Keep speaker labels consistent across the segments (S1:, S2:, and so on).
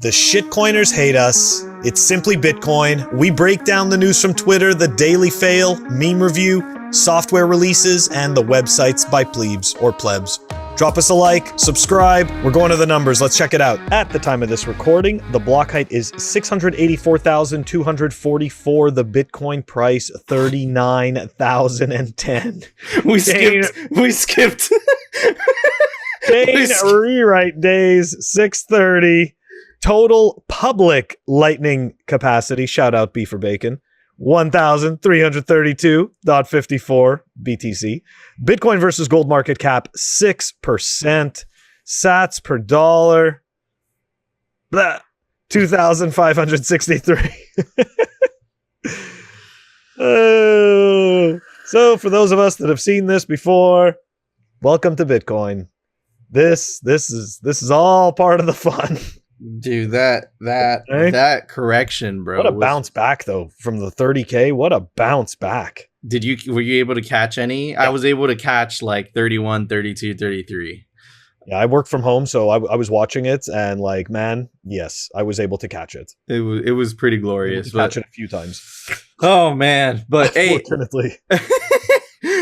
S1: The shitcoiners hate us. It's simply Bitcoin. We break down the news from Twitter, the daily fail, meme review, software releases, and the websites by Plebs or Plebs. Drop us a like, subscribe. We're going to the numbers. Let's check it out. At the time of this recording, the block height is 684,244. The Bitcoin price, 39,010.
S2: We skipped.
S1: Chain rewrite days, 630. Total public lightning capacity, shout out B for Bacon, 1,332.54 BTC. Bitcoin versus gold market cap, 6%. Sats per dollar, 2,563. Oh. So for those of us that have seen this before, welcome to Bitcoin. This is all part of the fun.
S2: Dude, that correction, bro.
S1: What a bounce back though from the 30K. What a bounce back.
S2: Were you able to catch any? Yeah. I was able to catch like 31, 32, 33.
S1: Yeah, I work from home, so I was watching it, and like, man, yes, I was able to catch it.
S2: It was pretty glorious.
S1: Catch it a few times.
S2: Oh man, but
S1: unfortunately.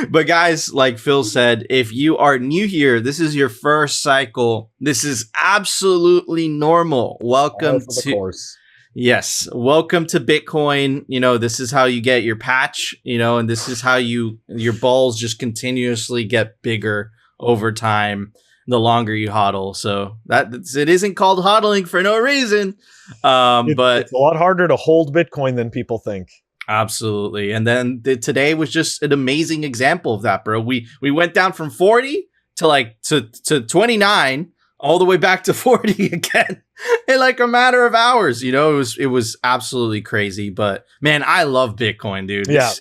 S2: But guys, like Phil said, if you are new here, this is your first cycle. This is absolutely normal. Welcome to
S1: course.
S2: Yes, welcome to Bitcoin. You know, this is how you get your patch, you know, and this is how your balls just continuously get bigger over time the longer you hodl. So it isn't called hodling for no reason. But
S1: it's a lot harder to hold Bitcoin than people think.
S2: Absolutely. And then today was just an amazing example of that, bro. We went down from 40 to 29 all the way back to 40 again in like a matter of hours. You know, it was absolutely crazy. But man, I love Bitcoin, dude.
S1: Yeah.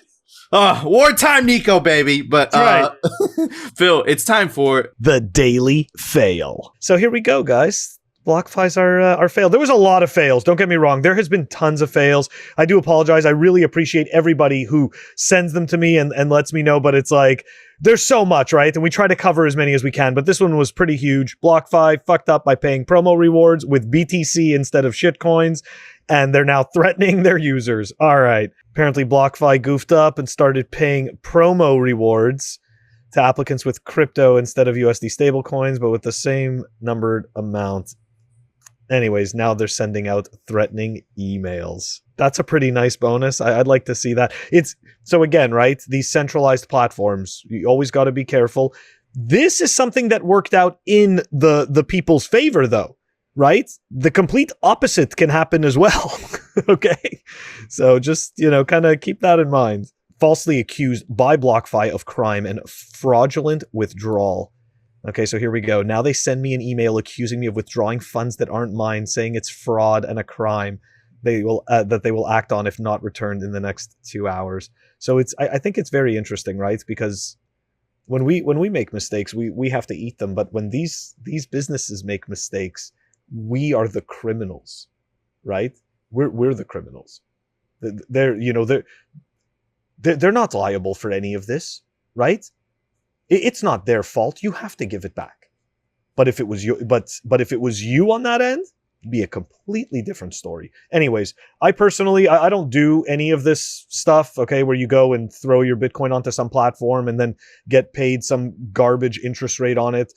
S2: Wartime Nico, baby. But
S1: right.
S2: Phil, it's time for
S1: the daily fail. So here we go, guys. BlockFi's are failed. There was a lot of fails. Don't get me wrong. There has been tons of fails. I do apologize. I really appreciate everybody who sends them to me and lets me know. But it's like, there's so much, right? And we try to cover as many as we can. But this one was pretty huge. BlockFi fucked up by paying promo rewards with BTC instead of shitcoins. And they're now threatening their users. All right. Apparently BlockFi goofed up and started paying promo rewards to applicants with crypto instead of USD stablecoins, but with the same numbered amount. Anyways, now they're sending out threatening emails. That's a pretty nice bonus. I'd like to see that. So again, right? These centralized platforms, you always got to be careful. This is something that worked out in the people's favor, though, right? The complete opposite can happen as well. Okay. So just, kind of keep that in mind. Falsely accused by BlockFi of crime and fraudulent withdrawal. Okay, so here we go. Now they send me an email accusing me of withdrawing funds that aren't mine, saying it's fraud and a crime that they will act on if not returned in the next 2 hours. So I think it's very interesting, right? Because when we make mistakes, we have to eat them. But when these businesses make mistakes, we are the criminals, right? We're the criminals. They're not liable for any of this, right? It's not their fault. You have to give it back. But if it was you, but if it was you on that end, it'd be a completely different story. Anyways, I personally, I don't do any of this stuff, okay, where you go and throw your Bitcoin onto some platform and then get paid some garbage interest rate on it.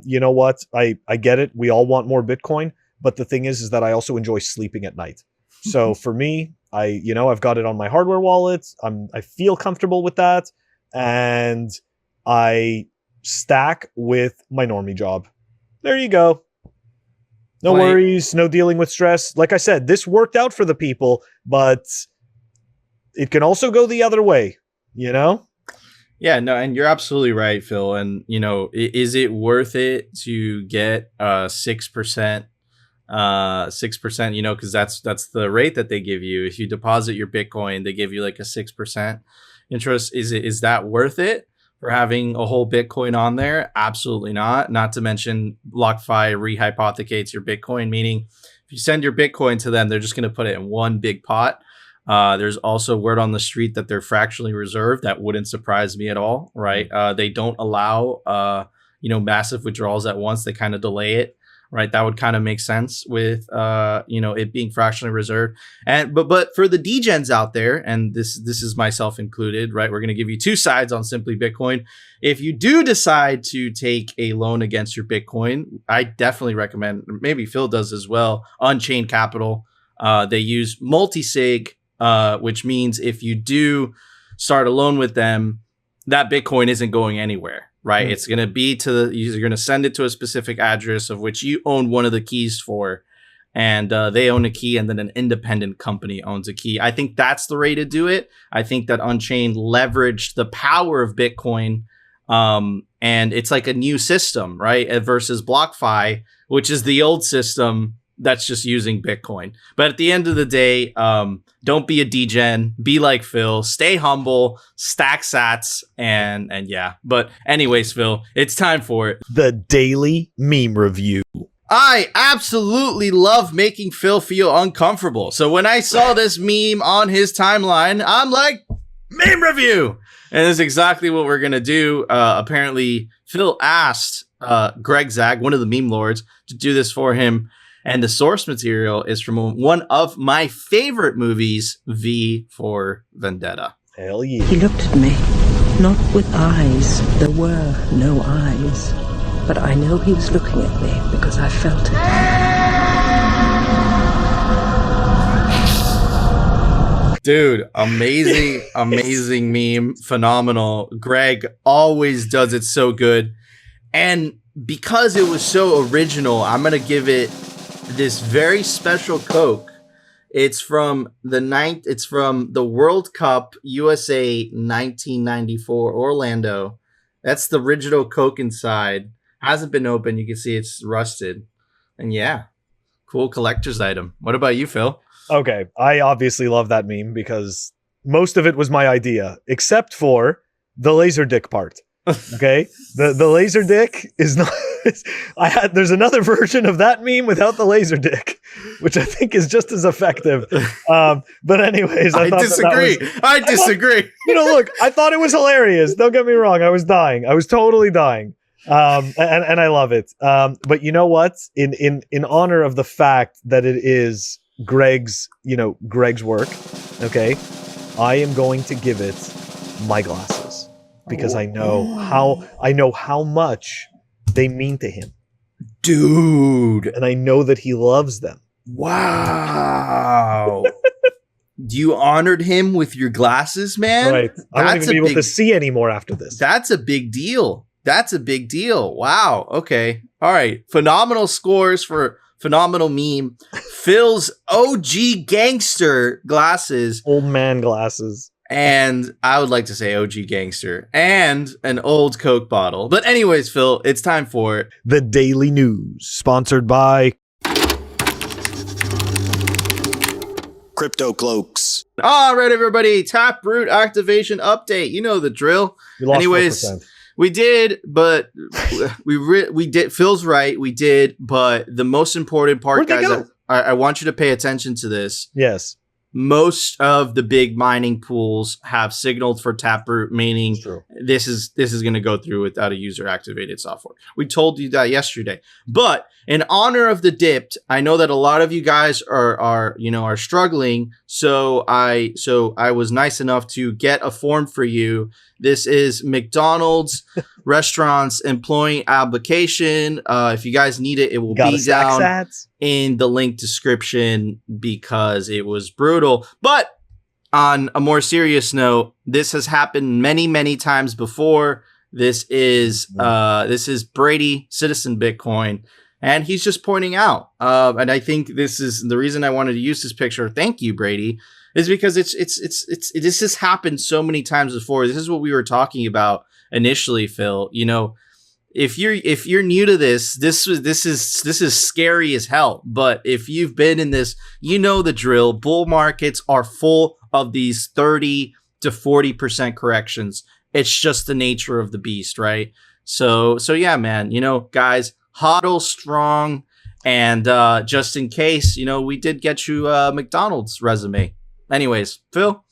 S1: You know what? I get it. We all want more Bitcoin. But the thing is that I also enjoy sleeping at night. So for me, I've got it on my hardware wallet. I feel comfortable with that. And I stack with my normie job. There you go. No worries, no dealing with stress. Like I said, this worked out for the people, but it can also go the other way, Yeah,
S2: no, and you're absolutely right, Phil. And, is it worth it to get 6%? 6%, because that's the rate that they give you. If you deposit your Bitcoin, they give you like a 6% interest. Is that worth it? For having a whole Bitcoin on there? Absolutely not. Not to mention BlockFi rehypothecates your Bitcoin, meaning if you send your Bitcoin to them, they're just going to put it in one big pot. There's also word on the street that they're fractionally reserved. That wouldn't surprise me at all, right? They don't allow, massive withdrawals at once. They kind of delay it. right? That would kind of make sense with it being fractionally reserved. And but for the degens out there, and this is myself included, right? We're going to give you two sides on Simply Bitcoin. If you do decide to take a loan against your Bitcoin, I definitely recommend, maybe Phil does as well, Unchained Capital. They use multi-sig, which means if you do start a loan with them, that Bitcoin isn't going anywhere, right? It's going to be you're going to send it to a specific address of which you own one of the keys for, and they own a key, and then an independent company owns a key. I think that's the way to do it. I think that Unchained leveraged the power of Bitcoin, and it's like a new system, right? Versus BlockFi, which is the old system that's just using Bitcoin. But at the end of the day, don't be a degen, be like Phil, stay humble, stack sats, and yeah. But anyways, Phil, it's time for it.
S1: The daily meme review.
S2: I absolutely love making Phil feel uncomfortable. So when I saw this meme on his timeline, I'm like, meme review. And that's exactly what we're going to do. Apparently, Phil asked Greg Zag, one of the meme lords, to do this for him. And the source material is from one of my favorite movies, V for Vendetta.
S1: Hell yeah.
S3: He looked at me, not with eyes. There were no eyes. But I know he was looking at me because I felt it.
S2: Dude, amazing meme. Phenomenal. Greg always does it so good. And because it was so original, I'm going to give it this very special Coke. It's from the World Cup USA 1994 Orlando. That's the original Coke inside. Hasn't been opened. You can see it's rusted. And yeah, cool collector's item. What about you, Phil?
S1: Okay, I obviously love that meme because most of it was my idea, except for the laser dick part. Okay, the laser dick is not. There's another version of that meme without the laser dick, which I think is just as effective. But anyways, I
S2: disagree. I disagree.
S1: Look, I thought it was hilarious. Don't get me wrong. I was dying. I was totally dying. And I love it. But you know what? In honor of the fact that it is Greg's work, okay, I am going to give it my glasses because I know how much they mean to him,
S2: dude,
S1: and I know that he loves them.
S2: Wow. You honored him with your glasses, man.
S1: Right. I won't even be able to see anymore after this.
S2: That's a big deal. Wow. Okay. All right. Phenomenal scores for phenomenal meme. Phil's OG gangster glasses.
S1: Old man glasses.
S2: And I would like to say OG gangster and an old Coke bottle. But anyways, Phil, it's time for
S1: the Daily News, sponsored by
S4: Crypto Cloaks.
S2: All right, everybody. Taproot Activation update. You know the drill. Anyways, 4%. We did, but we did. Phil's right. We did, but the most important part, guys, I want you to pay attention to this.
S1: Yes.
S2: Most of the big mining pools have signaled for Taproot, meaning this is going to go through without a user activated software. We told you that yesterday. But in honor of the dipped, I know that a lot of you guys are struggling. So I was nice enough to get a form for you. This is McDonald's restaurants employee application. If you guys need it, it will be down in the link description because it was brutal. But on a more serious note, this has happened many, many times before. This is Brady, Citizen Bitcoin, and he's just pointing out. And I think this is the reason I wanted to use this picture. Thank you, Brady. Is because this has happened so many times before. This is what we were talking about initially, Phil. If you're new to this is scary as hell. But if you've been in this, you know the drill. Bull markets are full of these 30 to 40% corrections. It's just the nature of the beast, right? So yeah, man. Guys, hodl strong, and just in case, we did get you a McDonald's resume. Anyways, Phil?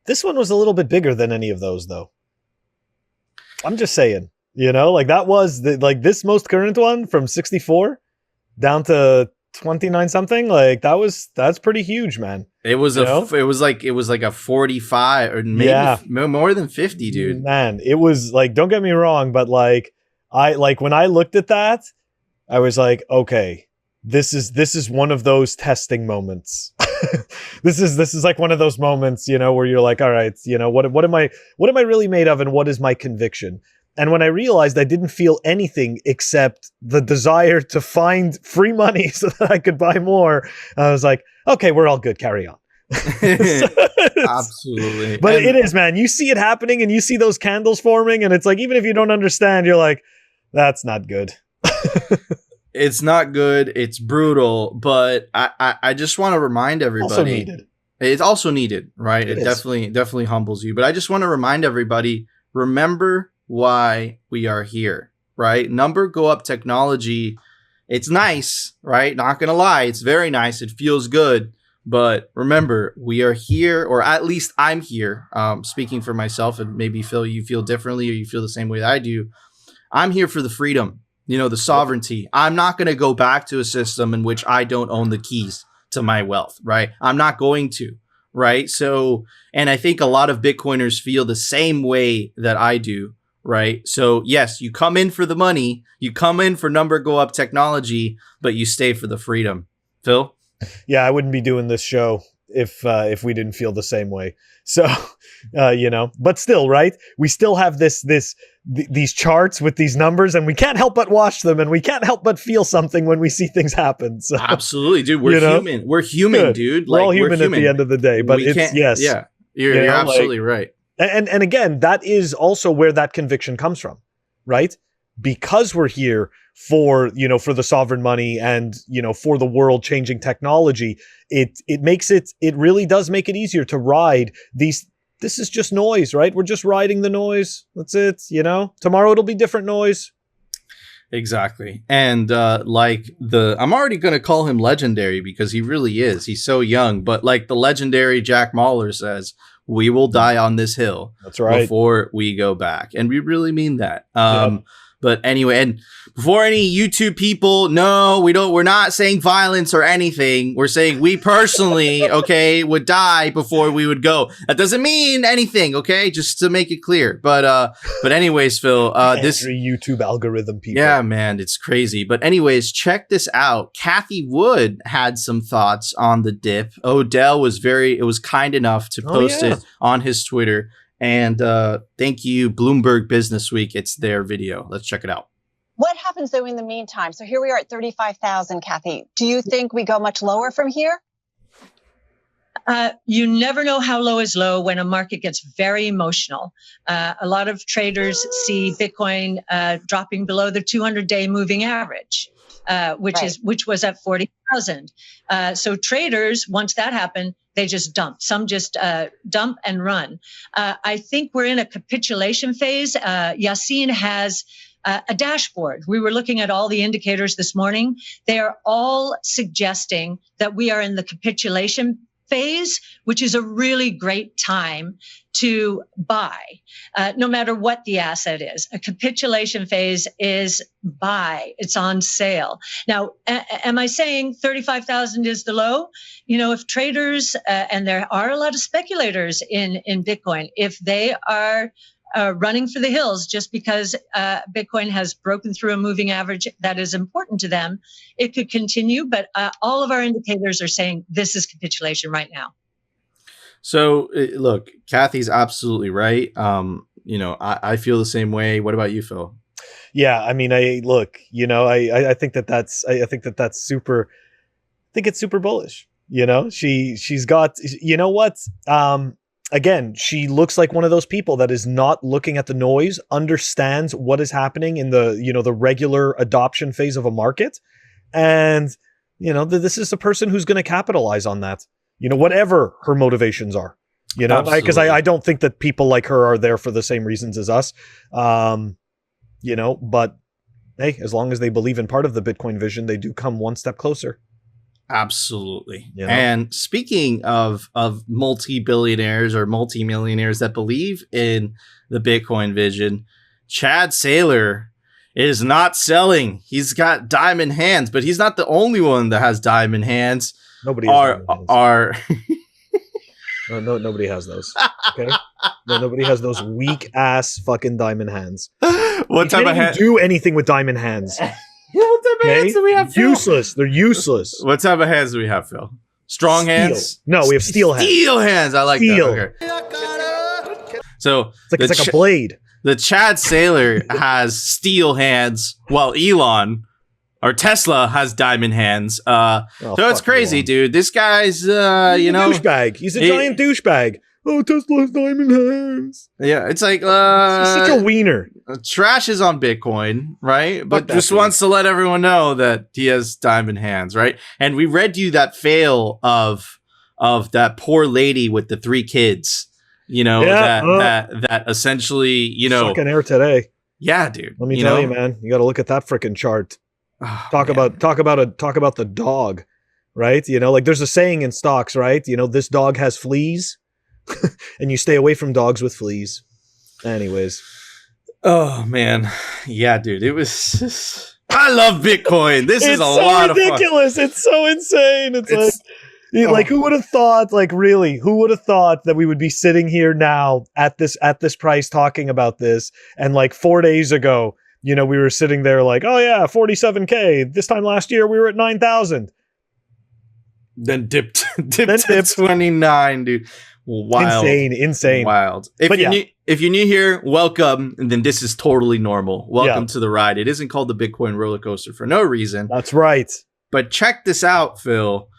S1: This one was a little bit bigger than any of those, though. I'm just saying, that was this most current one from 64. down to 29 something. Like that's pretty huge, man.
S2: It was it was like a 45 or maybe more than 50, dude.
S1: Man, it was like, don't get me wrong, but like when I looked at that, I was like, okay, this is one of those testing moments. This is like one of those moments, where you're like, all right, what am I really made of, and what is my conviction? And when I realized I didn't feel anything except the desire to find free money so that I could buy more, I was like, okay, we're all good. Carry on.
S2: Absolutely.
S1: But it is, man. You see it happening and you see those candles forming, and it's like, even if you don't understand, you're like, that's not good.
S2: It's not good. It's brutal. But I just want to remind everybody.
S1: Also needed.
S2: It's also needed, right? It
S1: is.
S2: definitely humbles you. But I just want to remind everybody, remember why we are here, right? Number go up technology. It's nice, right? Not going to lie. It's very nice. It feels good. But remember, we are here, or at least I'm here, speaking for myself, and maybe Phil, you feel differently or you feel the same way that I do. I'm here for the freedom, the sovereignty. I'm not going to go back to a system in which I don't own the keys to my wealth, right? I'm not going to, right? So, and I think a lot of Bitcoiners feel the same way that I do, right? So yes, you come in for the money, you come in for number go up technology, but you stay for the freedom. Phil?
S1: Yeah, I wouldn't be doing this show if we didn't feel the same way. So, but still, right? We still have these charts with these numbers, and we can't help but watch them, and we can't help but feel something when we see things happen. So,
S2: absolutely, dude. We're human. We're human,
S1: Good.
S2: dude.
S1: We're all human at the end of the day. But yes,
S2: yeah, you're absolutely right.
S1: And again, that is also where that conviction comes from, right? Because we're here for the sovereign money and for the world changing technology, it really does make it easier to ride these. This is just noise, right? We're just riding the noise. That's it. Tomorrow it'll be different noise.
S2: Exactly. And I'm already going to call him legendary because he really is. He's so young. But like the legendary Jack Mahler says, we will die on this hill.
S1: That's right.
S2: Before we go back. And we really mean that.
S1: Yep.
S2: But anyway, and before any YouTube people, no, we're not saying violence or anything. We're saying we personally, okay, would die before we would go. That doesn't mean anything, okay? Just to make it clear. But anyways, Phil, this
S1: YouTube algorithm people.
S2: Yeah, man, it's crazy. But anyways, check this out. Kathy Wood had some thoughts on the dip. Odell was kind enough to post it on his Twitter. And thank you, Bloomberg Business Week. It's their video. Let's check it out.
S5: What happens, though, in the meantime? So here we are at 35,000, Kathy. Do you think we go much lower from here?
S6: You never know how low is low when a market gets very emotional. A lot of traders see Bitcoin dropping below the 200-day moving average, which was at 40,000. So traders, once that happened, they just dump. Some just dump and run. I think we're in a capitulation phase. Yassine has a dashboard. We were looking at all the indicators this morning. They are all suggesting that we are in the capitulation phase, which is a really great time to buy, no matter what the asset is. A capitulation phase is buy. It's on sale. Now, am I saying 35,000 is the low? If traders, and there are a lot of speculators in Bitcoin, if they are running for the hills just because Bitcoin has broken through a moving average that is important to them, it could continue. But all of our indicators are saying this is capitulation right now.
S2: So look, Kathy's absolutely right. I feel the same way. What about you, Phil?
S1: Yeah, I mean, I think that's super. I think it's super bullish. She's got. You know what? Again, she looks like one of those people that is not looking at the noise, understands what is happening in the regular adoption phase of a market. And, this is a person who's going to capitalize on that, whatever her motivations are, because I don't think that people like her are there for the same reasons as us. But hey, as long as they believe in part of the Bitcoin vision, they do come one step closer.
S2: Absolutely. And speaking of multi-billionaires or multi-millionaires that believe in the Bitcoin vision, Chad Saylor is not selling. He's got diamond hands, but he's not the only one that has diamond hands.
S1: Nobody has diamond hands.
S2: Are
S1: No, nobody has those. Okay, no, nobody has those weak ass fucking diamond hands.
S2: what type of
S1: hand? Do anything with diamond hands?
S2: What type of hands do we have, Phil?
S1: Useless. They're useless.
S2: What type of hands do we have, Phil? Strong hands?
S1: No, we have steel hands.
S2: Steel hands. I like
S1: steel.
S2: that. Okay. So
S1: it's like a blade.
S2: The Chad Saylor has steel hands, while Elon or Tesla has diamond hands. So it's crazy, dude. This guy's,
S1: He's a douchebag. He's a giant douchebag. Oh, Tesla has diamond hands.
S2: Yeah, it's like
S1: he's such a wiener.
S2: Trash is on Bitcoin, right? But just wants to let everyone know that he has diamond hands, right? And we read you that fail of that poor lady with the 3 kids. That essentially,
S1: sucking air today.
S2: Yeah, dude.
S1: Let me tell you, man. You got to look at that freaking chart. Talk about the dog, right? There's a saying in stocks, right? This dog has fleas. And you stay away from dogs with fleas. Anyways.
S2: Oh, man. Yeah, dude. It was just... I love Bitcoin. This is a lot of fun.
S1: It's so ridiculous. It's so insane. Like who would have thought, who would have thought that we would be sitting here now at this price talking about this? And 4 days ago, we were sitting there like, oh yeah, 47K. This time last year, we were at 9,000.
S2: Then dipped to 29, dude. Wild.
S1: Insane.
S2: Wild. If you're new here, welcome. And then this is totally normal. Welcome to the ride. It isn't called the Bitcoin roller coaster for no reason.
S1: That's right.
S2: But check this out, Phil.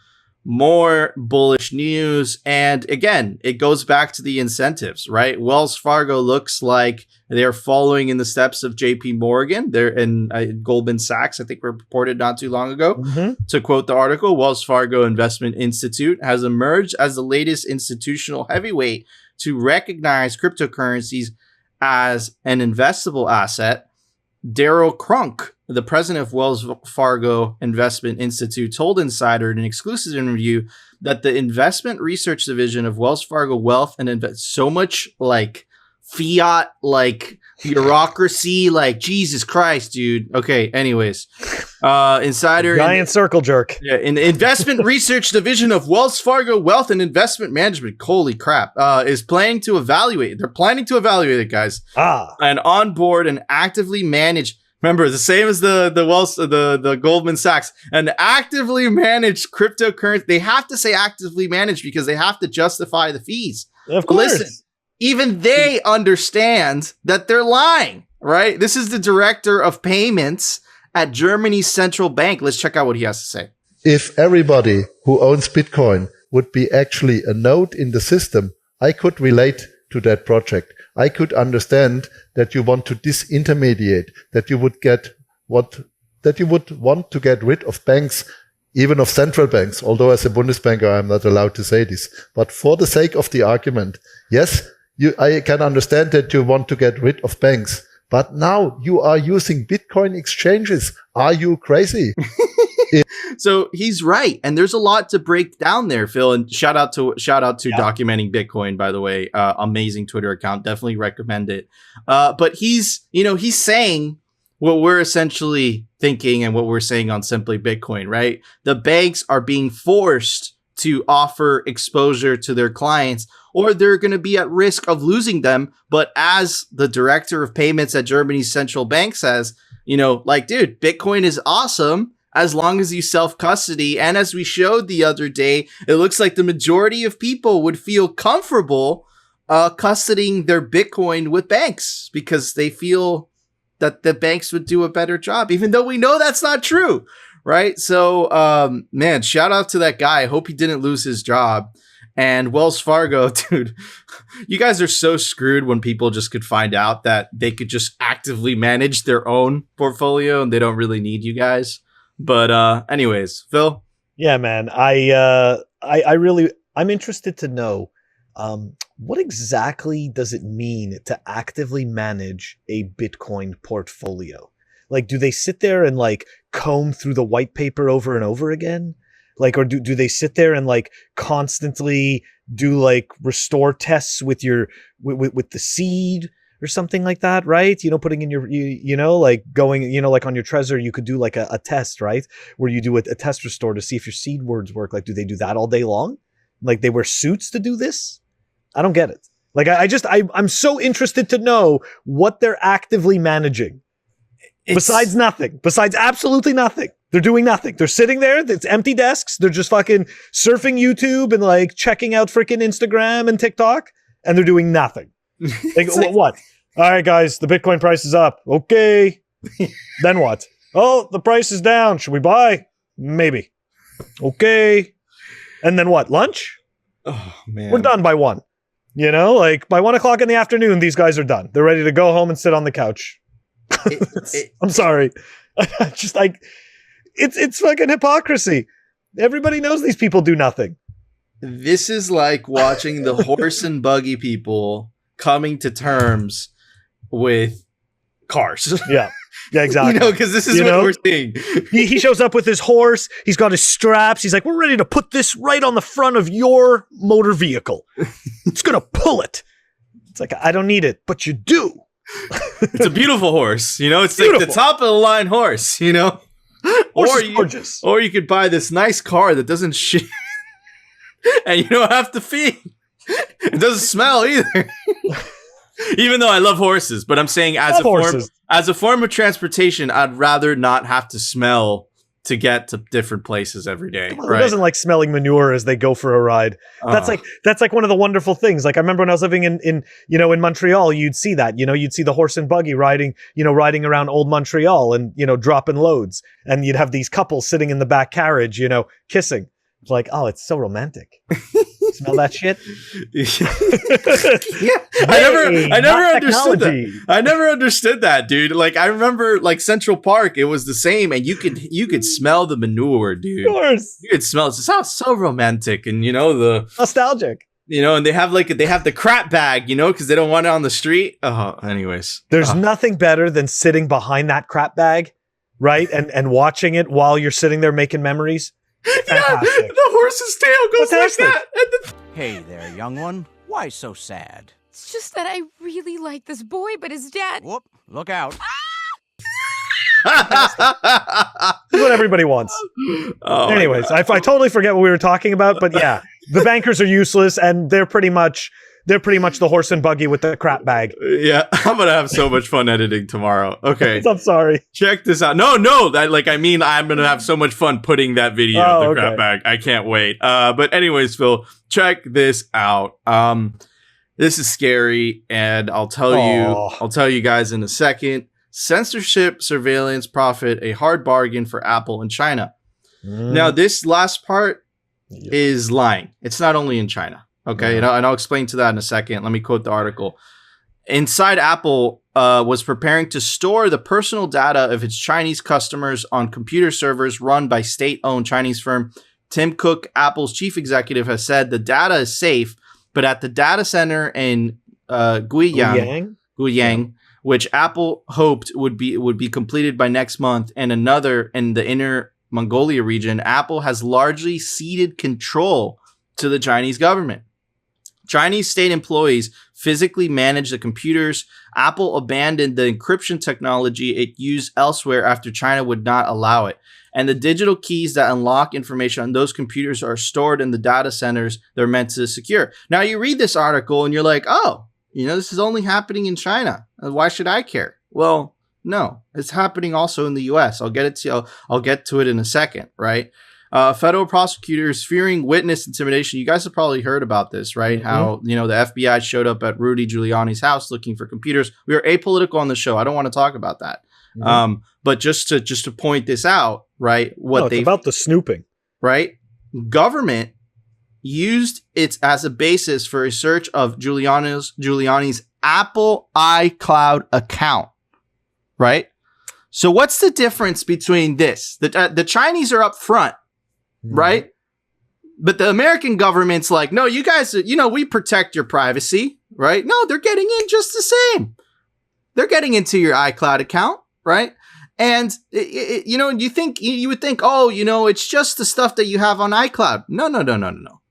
S2: More bullish news. And again, it goes back to the incentives, right? Wells Fargo looks like they're following in the steps of JP Morgan. They're in Goldman Sachs, I think reported not too long ago. Mm-hmm. To quote the article, Wells Fargo Investment Institute has emerged as the latest institutional heavyweight to recognize cryptocurrencies as an investable asset. Daryl Crunk, the president of Wells Fargo Investment Institute, told Insider in an exclusive interview that the investment research division of Wells Fargo Wealth and so much fiat, bureaucracy, Jesus Christ, dude. Okay, anyways. Insider.
S1: Giant circle jerk.
S2: Yeah, in the investment research division of Wells Fargo Wealth and Investment Management, holy crap, is planning to evaluate. They're planning to evaluate it, guys. And onboard and actively manage. Remember, the same as the Goldman Sachs, and actively manage cryptocurrency. They have to say actively manage because they have to justify the fees.
S1: Of course.
S2: Listen, even they understand that they're lying, right? This is the director of payments at Germany's central bank. Let's check out what he has to say.
S7: If everybody who owns Bitcoin would be actually a node in the system, I could relate to that project. I could understand that you want to disintermediate, that you would want to get rid of banks, even of central banks. Although as a Bundesbanker, I'm not allowed to say this. But for the sake of the argument, yes, I can understand that you want to get rid of banks. But now you are using Bitcoin exchanges. Are you crazy?
S2: So he's right. And there's a lot to break down there, Phil. And shout out to Documenting Bitcoin, by the way. Amazing Twitter account. Definitely recommend it. But he's saying what we're essentially thinking and what we're saying on Simply Bitcoin, right? The banks are being forced to offer exposure to their clients, or they're going to be at risk of losing them. But as the director of payments at Germany's central bank says, dude, Bitcoin is awesome as long as you self-custody. And as we showed the other day, it looks like the majority of people would feel comfortable custodying their Bitcoin with banks because they feel that the banks would do a better job, even though we know that's not true. Right. So, man, shout out to that guy. I hope he didn't lose his job. And Wells Fargo, dude, you guys are so screwed when people just could find out that they could just actively manage their own portfolio and they don't really need you guys. But anyways, Phil.
S1: Yeah, man. I'm interested to know what exactly does it mean to actively manage a Bitcoin portfolio? Do they sit there and comb through the white paper over and over again? Or do they sit there and constantly do restore tests with with the seed, or something like that, right? Putting in your, like going, like on your Trezor, you could do like a test, right? Where you do a test restore to see if your seed words work. Like, do they do that all day long? Like they wear suits to do this? I don't get it. Like I'm so interested to know what they're actively managing. Besides nothing. Besides absolutely nothing. They're doing nothing. They're sitting there. It's empty desks. They're just fucking surfing YouTube and like checking out freaking Instagram and TikTok. And they're doing nothing. Like, what? All right, guys, the Bitcoin price is up. Okay. Then what? Oh, the price is down. Should we buy? Maybe. Okay. And then what? Lunch?
S2: Oh, man.
S1: We're done by 1. Like by 1 o'clock in the afternoon, these guys are done. They're ready to go home and sit on the couch. I'm sorry. Just like, it's fucking hypocrisy. Everybody knows these people do nothing.
S2: This is like watching the horse and buggy people coming to terms with cars.
S1: Yeah, exactly.
S2: Because this is what we're seeing.
S1: He shows up with his horse. He's got his straps. He's like, we're ready to put this right on the front of your motor vehicle. It's going to pull it. It's like, I don't need it, but you do.
S2: It's a beautiful horse. It's
S1: beautiful.
S2: like the top of the line horse,
S1: Horse is gorgeous.
S2: Or you could buy this nice car that doesn't shit. And you don't have to feed. It doesn't smell either. Even though I love horses, but I'm saying as a form of transportation, I'd rather not have to smell to get to different places every day.
S1: Who doesn't like smelling manure as they go for a ride? That's like one of the wonderful things. Like I remember when I was living in Montreal, you'd see that, you'd see the horse and buggy riding around old Montreal and, dropping loads. And you'd have these couples sitting in the back carriage, kissing. It's like, oh, it's so romantic. Smell that shit?
S2: Yeah. I never understood that. I never understood that, dude. Like I remember like Central Park, it was the same, and you could smell the manure, dude.
S1: Of course.
S2: You could smell it. It sounds so romantic, and the
S1: nostalgic.
S2: And they have the crap bag, because they don't want it on the street. Anyways.
S1: There's nothing better than sitting behind that crap bag, right? And watching it while you're sitting there making memories.
S2: Yeah, the horse's tail goes like that.
S8: Hey there, young one. Why so sad?
S9: It's just that I really like this boy, but his dad...
S8: Whoop, look out.
S1: That's what everybody wants. Anyways, I totally forget what we were talking about, but yeah, the bankers are useless, and they're pretty much the horse and buggy with the crap bag.
S2: Yeah, I'm gonna have so much fun editing tomorrow. Okay,
S1: I'm sorry.
S2: Check this out. No, I'm gonna have so much fun putting that video of the crap bag. I can't wait. But anyways, Phil, check this out. This is scary, and I'll tell you guys in a second. Censorship, surveillance, profit, a hard bargain for Apple and China. Now, this last part is lying. It's not only in China. Okay, and I'll explain to that in a second. Let me quote the article. Inside Apple was preparing to store the personal data of its Chinese customers on computer servers run by state-owned Chinese firm. Tim Cook, Apple's chief executive, has said the data is safe, but at the data center in Guiyang, which Apple hoped would be completed by next month, and another in the Inner Mongolia region, Apple has largely ceded control to the Chinese government. Chinese state employees physically manage the computers. Apple abandoned the encryption technology it used elsewhere after China would not allow it. And the digital keys that unlock information on those computers are stored in the data centers they're meant to secure. Now, you read this article and you're like, oh, this is only happening in China. Why should I care? Well, no, it's happening also in the US. I'll get to it in a second, right? Federal prosecutors fearing witness intimidation. You guys have probably heard about this, right? Mm-hmm. How, the FBI showed up at Rudy Giuliani's house looking for computers. We are apolitical on the show. I don't want to talk about that. Mm-hmm. But just to point this out, right?
S1: It's about the snooping,
S2: right? Government used it as a basis for a search of Giuliani's Apple iCloud account, right? So what's the difference between this? The Chinese are up front. Right? But the American government's like, no, you guys, we protect your privacy, right? No, they're getting in just the same. They're getting into your iCloud account, right? And, you would think, oh, it's just the stuff that you have on iCloud. No.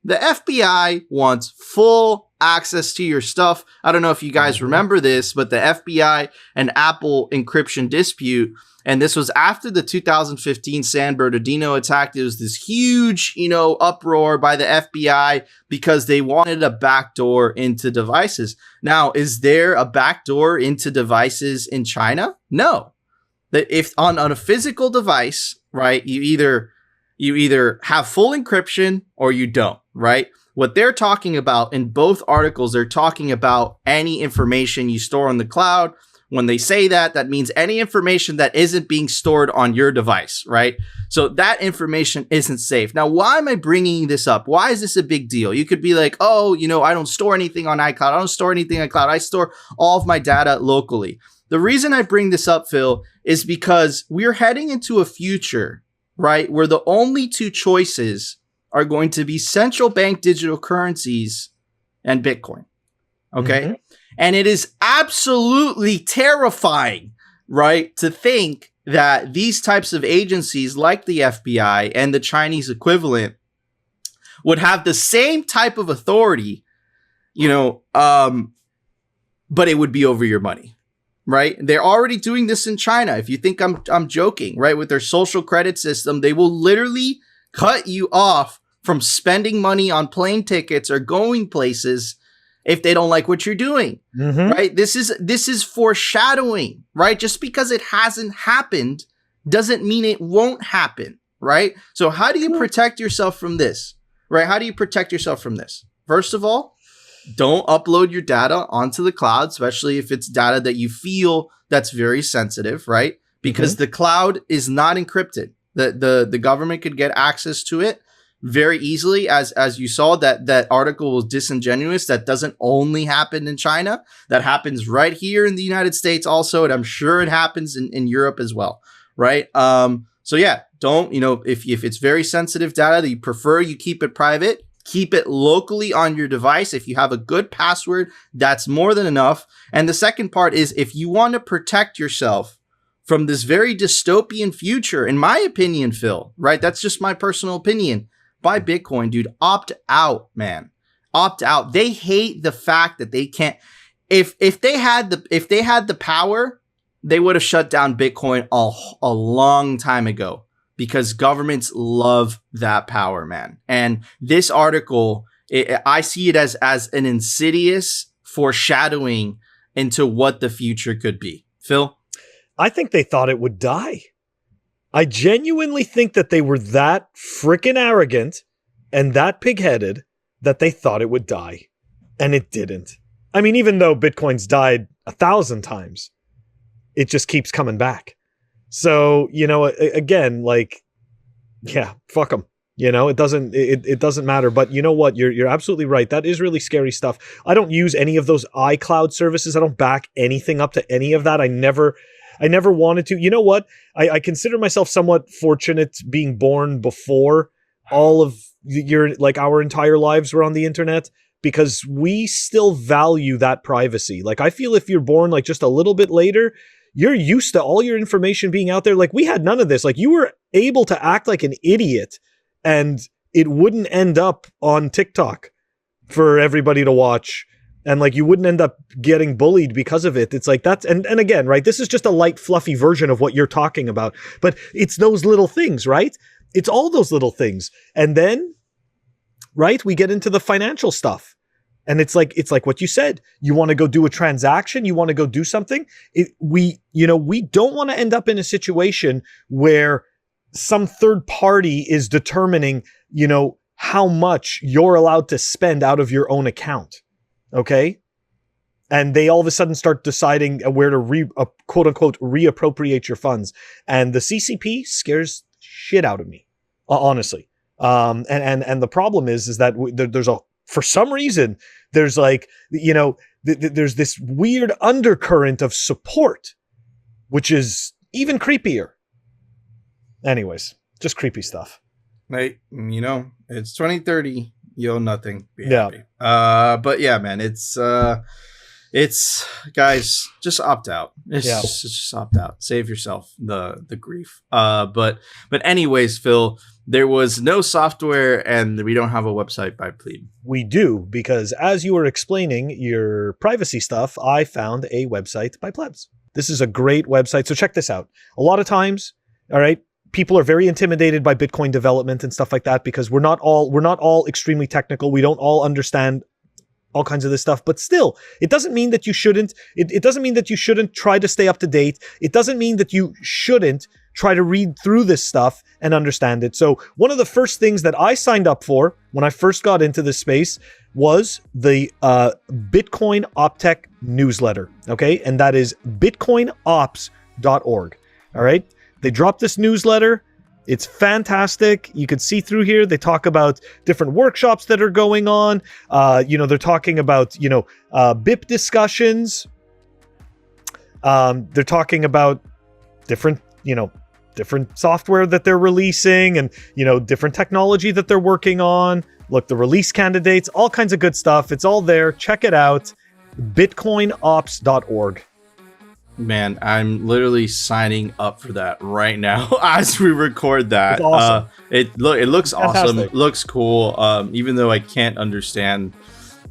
S2: The FBI wants full access to your stuff. I don't know if you guys remember this, but the FBI and Apple encryption dispute, and this was after the 2015 San Bernardino attack. There was this huge, uproar by the FBI because they wanted a backdoor into devices. Now, is there a backdoor into devices in China? No. That if on a physical device, right, you either have full encryption or you don't, right? What they're talking about in both articles, they're talking about any information you store on the cloud. When they say that, that means any information that isn't being stored on your device, right? So that information isn't safe. Now, why am I bringing this up? Why is this a big deal? You could be like, oh, I don't store anything on iCloud. I don't store anything on cloud. I store all of my data locally. The reason I bring this up, Phil, is because we're heading into a future, right, where the only two choices are going to be central bank digital currencies and Bitcoin. Okay. Mm-hmm. And it is absolutely terrifying, right, to think that these types of agencies like the FBI and the Chinese equivalent would have the same type of authority, but it would be over your money. Right? They're already doing this in China. If you think I'm joking, right? With their social credit system, they will literally cut you off from spending money on plane tickets or going places if they don't like what you're doing. Mm-hmm. Right? This is foreshadowing, right? Just because it hasn't happened doesn't mean it won't happen, right? So how do you protect yourself from this? Right? How do you protect yourself from this? First of all, don't upload your data onto the cloud, especially if it's data that you feel that's very sensitive, right? Because the cloud is not encrypted. The government could get access to it very easily. As you saw, that article was disingenuous. That doesn't only happen in China. That happens right here in the United States also, and I'm sure it happens in Europe as well, right? So yeah, don't, if it's very sensitive data that you prefer, you keep it private. Keep it locally on your device. If you have a good password, that's more than enough. And the second part is, if you want to protect yourself from this very dystopian future, in my opinion, Phil, right? That's just my personal opinion. Buy Bitcoin, dude. Opt out, man. Opt out. They hate the fact that they can't. If they had the power, they would have shut down Bitcoin a long time ago. Because governments love that power, man. And this article, I see it as an insidious foreshadowing into what the future could be. Phil?
S1: I think they thought it would die. I genuinely think that they were that freaking arrogant and that pig-headed that they thought it would die. And it didn't. I mean, even though Bitcoin's died 1,000 times, it just keeps coming back. So, again, fuck them. It doesn't matter. But you know what? You're absolutely right. That is really scary stuff. I don't use any of those iCloud services. I don't back anything up to any of that. I never wanted to. You know what? I consider myself somewhat fortunate being born before all of our entire lives were on the internet, because we still value that privacy. I feel if you're born just a little bit later, you're used to all your information being out there. We had none of this. You were able to act like an idiot and it wouldn't end up on TikTok for everybody to watch. And you wouldn't end up getting bullied because of it. It's that's, and again, right, this is just a light, fluffy version of what you're talking about, but it's those little things, right? It's all those little things. And then, right, we get into the financial stuff. And it's like what you said. You want to go do a transaction. You want to go do something. We don't want to end up in a situation where some third party is determining, how much you're allowed to spend out of your own account. Okay. And they all of a sudden start deciding where to quote unquote reappropriate your funds. And the CCP scares shit out of me, honestly. And the problem is that there's for some reason, there's there's this weird undercurrent of support, which is even creepier. Anyways, just creepy stuff.
S2: Mate, it's 2030. You owe nothing. Be happy. But yeah, man, it's It's guys, just opt out.
S1: Yeah.
S2: Just opt out. Save yourself the grief. But anyways, Phil, there was no software and we don't have a website by Plebe.
S1: We do, because as you were explaining your privacy stuff, I found a website by Plebs. This is a great website. So check this out. A lot of times, all right, people are very intimidated by Bitcoin development and stuff like that because we're not all extremely technical. We don't all understand all kinds of this stuff, but still, it doesn't mean that you shouldn't. It doesn't mean that you shouldn't try to stay up to date. It doesn't mean that you shouldn't try to read through this stuff and understand it. So one of the first things that I signed up for when I first got into this space was the Bitcoin OpTech newsletter. Okay, and that is bitcoinops.org. All right, they dropped this newsletter. It's fantastic. You could see through here. They talk about different workshops that are going on. They're talking about, BIP discussions. They're talking about different software that they're releasing and, different technology that they're working on. Look, the release candidates, all kinds of good stuff. It's all there. Check it out. bitcoinops.org.
S2: Man, I'm literally signing up for that right now as we record that.
S1: It's awesome.
S2: It looks
S1: Fantastic.
S2: awesome. It looks cool. Even though I can't understand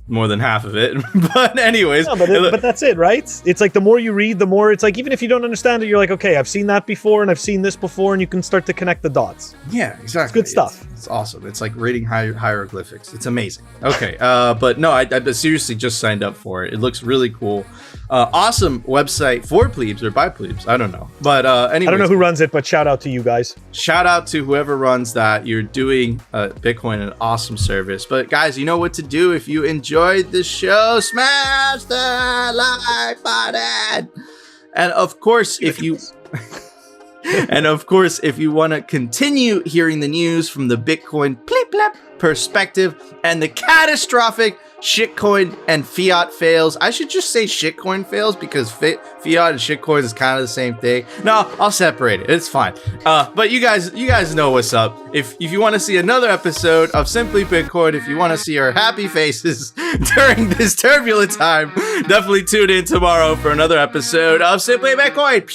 S2: more than half of it. But anyways.
S1: No, but that's it, right? It's like the more you read, the more it's like, even if you don't understand it, you're like, okay, I've seen that before and I've seen this before, and you can start to connect the dots.
S2: Yeah, exactly.
S1: It's good stuff.
S2: It's awesome. It's like reading hieroglyphics. It's amazing. Okay. But no, I seriously just signed up for it. It looks really cool. Awesome website for Plebs or by Plebs. I don't know. But anyways,
S1: I don't know who runs it, but shout out to you guys.
S2: Shout out to whoever runs that. You're doing Bitcoin an awesome service. But guys, you know what to do. If you enjoyed this show, smash the like button. And of course, if you want to continue hearing the news from the Bitcoin perspective and the catastrophic shitcoin and fiat fails. I should just say shitcoin fails because fiat and shitcoins is kind of the same thing. No, I'll separate it. It's fine. But you guys know what's up. If you want to see another episode of Simply Bitcoin, if you want to see our happy faces during this turbulent time, definitely tune in tomorrow for another episode of Simply Bitcoin.